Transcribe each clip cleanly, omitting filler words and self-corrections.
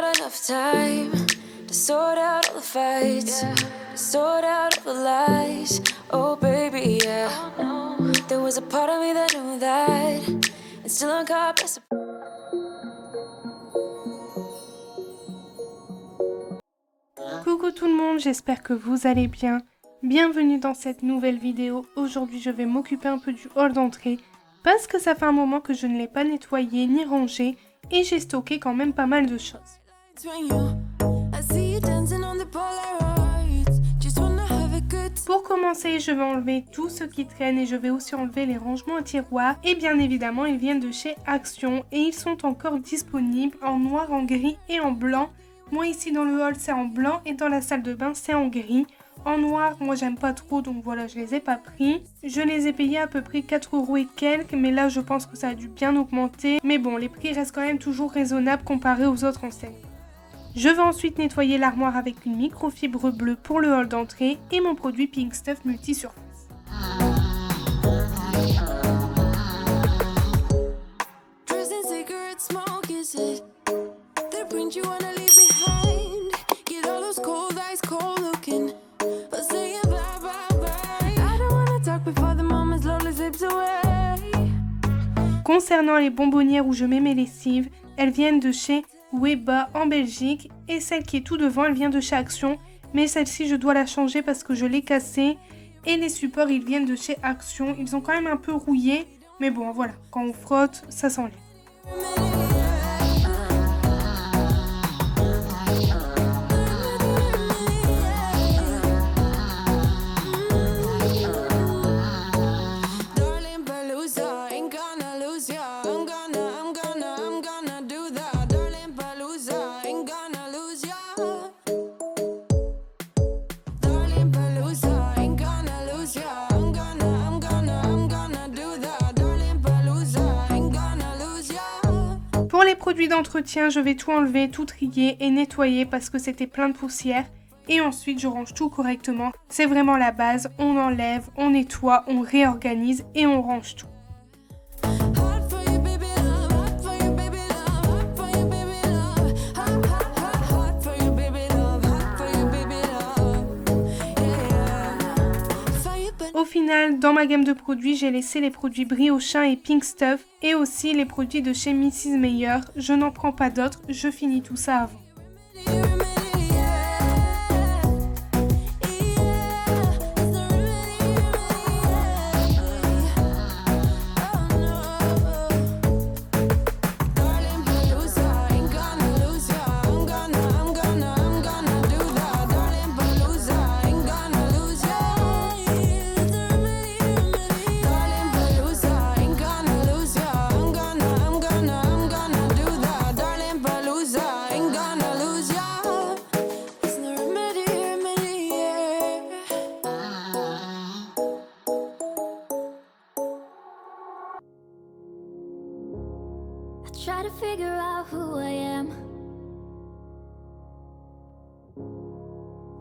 got enough time to sort out all the fights, to sort out all the lies. Oh baby, yeah. There was a part of me that knew that, and still I'm caught by surprise. Coucou tout le monde, j'espère que vous allez bien. Bienvenue dans cette nouvelle vidéo. Aujourd'hui je vais m'occuper un peu du hall d'entrée parce que ça fait un moment que je ne l'ai pas nettoyé ni rangé et j'ai stocké quand même pas mal de choses. Pour commencer, je vais enlever tout ce qui traîne et je vais aussi enlever les rangements à tiroirs. Et bien évidemment, ils viennent de chez Action et ils sont encore disponibles en noir, en gris et en blanc. Moi ici dans le hall c'est en blanc et dans la salle de bain c'est en gris. En noir, moi j'aime pas trop donc voilà, je les ai pas pris. Je les ai payés à peu près 4 € et quelques, mais là je pense que ça a dû bien augmenter. Mais bon, les prix restent quand même toujours raisonnables comparés aux autres enseignes. Je vais ensuite nettoyer l'armoire avec une microfibre bleue pour le hall d'entrée et mon produit Pink Stuff multi-surface. Concernant les bonbonnières où je mets mes lessives, elles viennent de chez Weba en Belgique et celle qui est tout devant, elle vient de chez Action. Mais celle-ci, je dois la changer parce que je l'ai cassée. Et les supports, ils viennent de chez Action. Ils ont quand même un peu rouillé. Mais bon, voilà, quand on frotte, ça s'enlève. Pour les produits d'entretien, je vais tout enlever, tout trier et nettoyer parce que c'était plein de poussière. Et ensuite, je range tout correctement. C'est vraiment la base. On enlève, on nettoie, on réorganise et on range tout. Au final, dans ma gamme de produits, j'ai laissé les produits Briochin et Pink Stuff et aussi les produits de chez Mrs Meyer. Je n'en prends pas d'autres, je finis tout ça avant. Try to figure out who I am.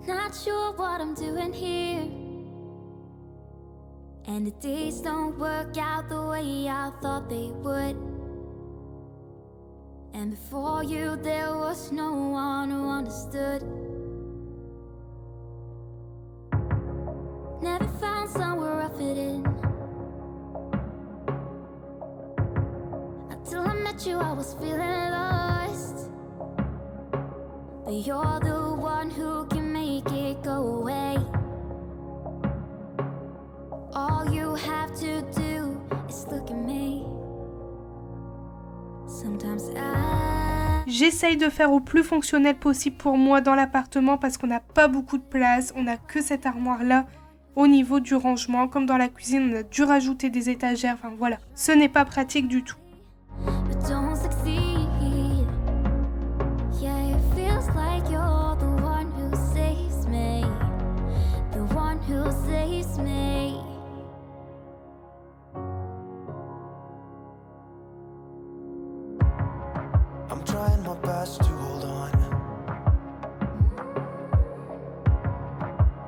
Not sure what I'm doing here. And the days don't work out the way I thought they would. And before you there was no one who understood. Never found somewhere I fit in. Till I met you, I was feeling lost. But you're the one who can make it go away. All you have to do is look at me. Sometimes J'essaye de faire au plus fonctionnel possible pour moi dans l'appartement parce qu'on n'a pas beaucoup de place. On n'a que cette armoire-là au niveau du rangement. Comme dans la cuisine, on a dû rajouter des étagères. Enfin voilà, ce n'est pas pratique du tout. but don't succeed. Yeah, it feels like you're the one who saves me. The one who saves me. I'm trying my best to hold on.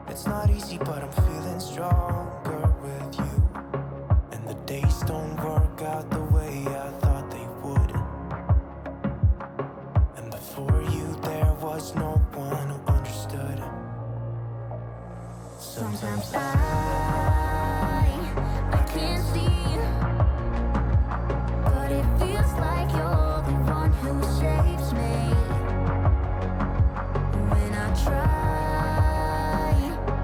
It's not easy, but I'm feeling stronger with you. And the days don't work out the way I thought they would. And before you Sometimes I can't see, but it feels like you're the one who saves me. When I try,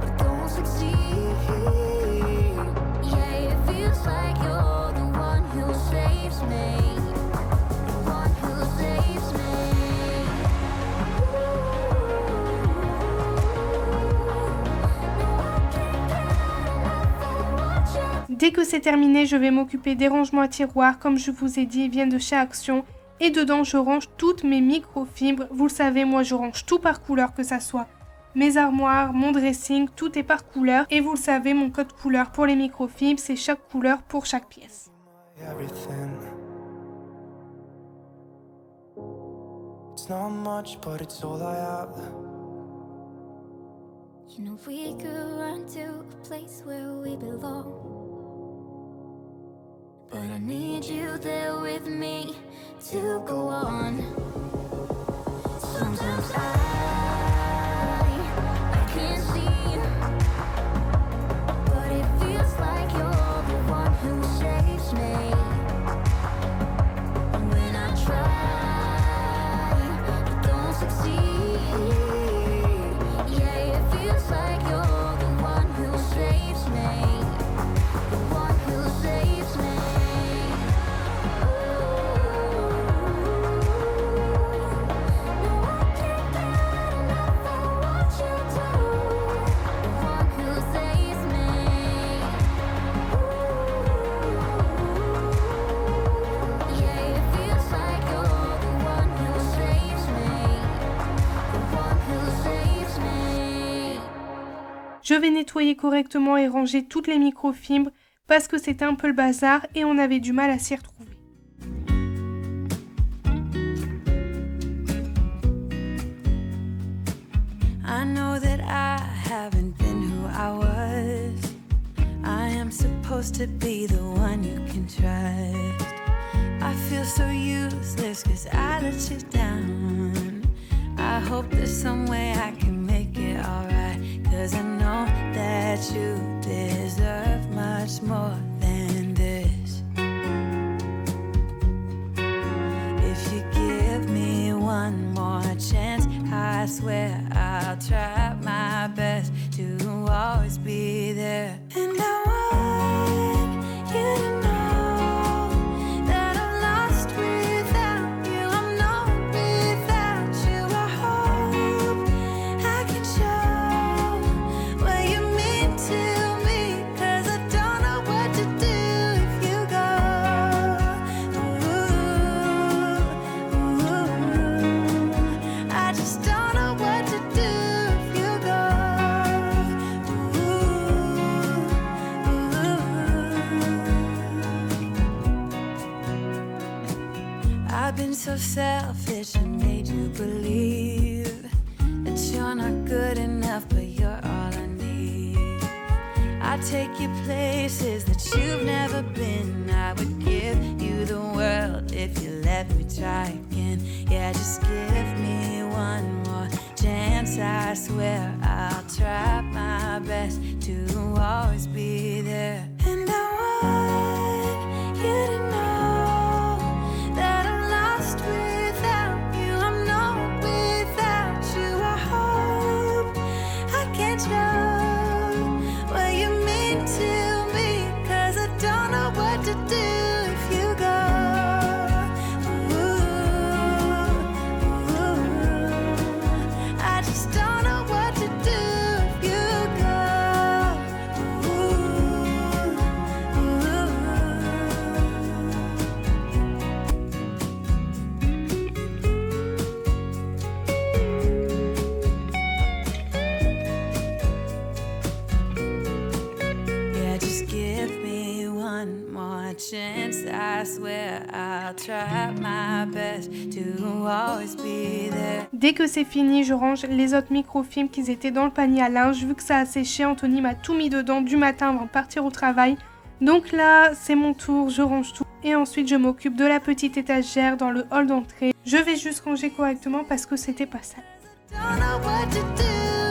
but don't succeed. Yeah, it feels like you're the one who saves me. The one who saves me. Dès que c'est terminé, je vais m'occuper des rangements à tiroirs. Comme je vous ai dit, ils viennent de chez Action. Et dedans, je range toutes mes microfibres. Vous le savez, moi, je range tout par couleur, que ça soit mes armoires, mon dressing, tout est par couleur. Et vous le savez, mon code couleur pour les microfibres, c'est chaque couleur pour chaque pièce. Everything. It's not much, but it's all I have. You know we could run to a place where we belong, but I need you there with me to go on. Sometimes I can't see, but it feels like you're the one who saves me. And when I try, but don't succeed. Yeah, it feels like you're the one who saves me. The one who saves me. Je vais nettoyer correctement et ranger toutes les microfibres parce que c'était un peu le bazar et on avait du mal à s'y retrouver. I know that I haven't been who I was. I am supposed to be the one you can trust. I feel so useless 'cause I let you down. I hope there's some way I can make it alright, 'cause I know that you deserve much more than this. If you give me one more chance, I swear I'll try my best to always be there. And I want you to know that I'm lost without you. I'm not without you. I hope I can show what you mean to me, 'cause I don't know what to do if you go. I just don't know what to do if you go. I've been so selfish and made you believe that you're not good enough, but you're all I need. I take you places that you've never been. I would give you the world if you let me try again. Yeah, just give me one more chance. I swear I'll try my best to always be there. And I want you to know that I'm lost without you. I'm not without you. I hope I can show what you mean to me, 'cause I don't know what to do if you go. I just don't know what to do if you go. Yeah, just give me one more chance. I swear I'll try my best to always be there. Dès que c'est fini, je range les autres microfilms qui étaient dans le panier à linge. Vu que ça a séché, Anthony m'a tout mis dedans du matin avant de partir au travail. Donc là, c'est mon tour, je range tout. Et ensuite, je m'occupe de la petite étagère dans le hall d'entrée. Je vais juste ranger correctement parce que c'était pas sale. Don't know what to do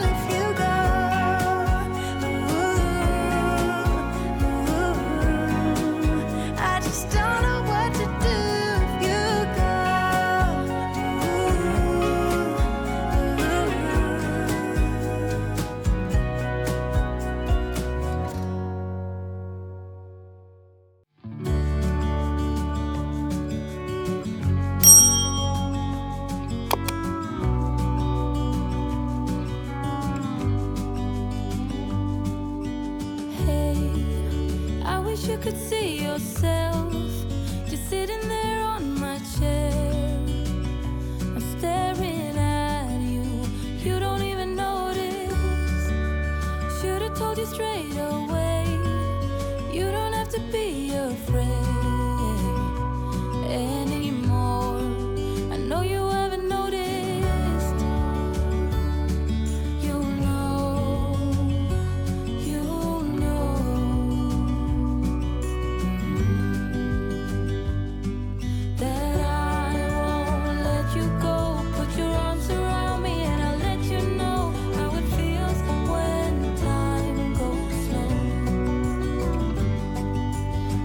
if you go. wish you could see yourself just sitting there on my chair. I'm staring at you, you don't even notice. Should've told you straight away, you don't have to be afraid anymore. I know you haven't noticed. You know that I won't let you go. Put your arms around me and I'll let you know how it feels when time goes slow.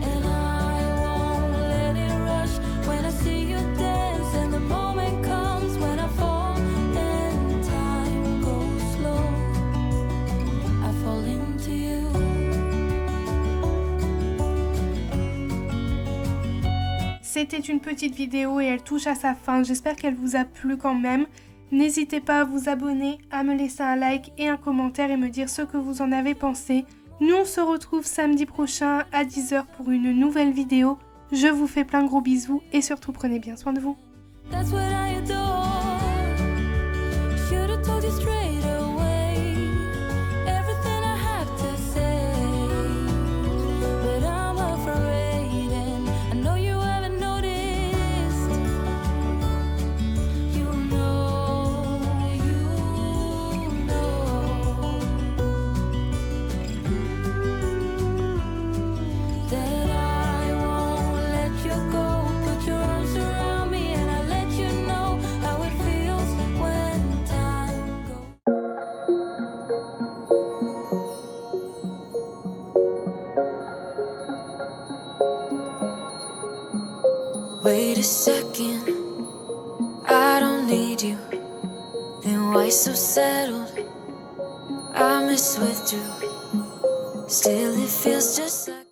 And I won't let it rush when I see you dance. And the moment comes when I fall and time goes slow. I fall into you. C'était une petite vidéo et elle touche à sa fin. J'espère qu'elle vous a plu quand même. N'hésitez pas à vous abonner, à me laisser un like et un commentaire et me dire ce que vous en avez pensé. Nous on se retrouve samedi prochain à 10h pour une nouvelle vidéo. Je vous fais plein de gros bisous et surtout prenez bien soin de vous. That's what I adore. Should've told you straight away everything I have to say, but I'm afraid and I know you haven't noticed. You know that I won't let you go. Put your arms around me and I'll let you know how it feels when time goes. Wait a second, I don't need you. Then why so settled? I miss withdrew. Still it feels just like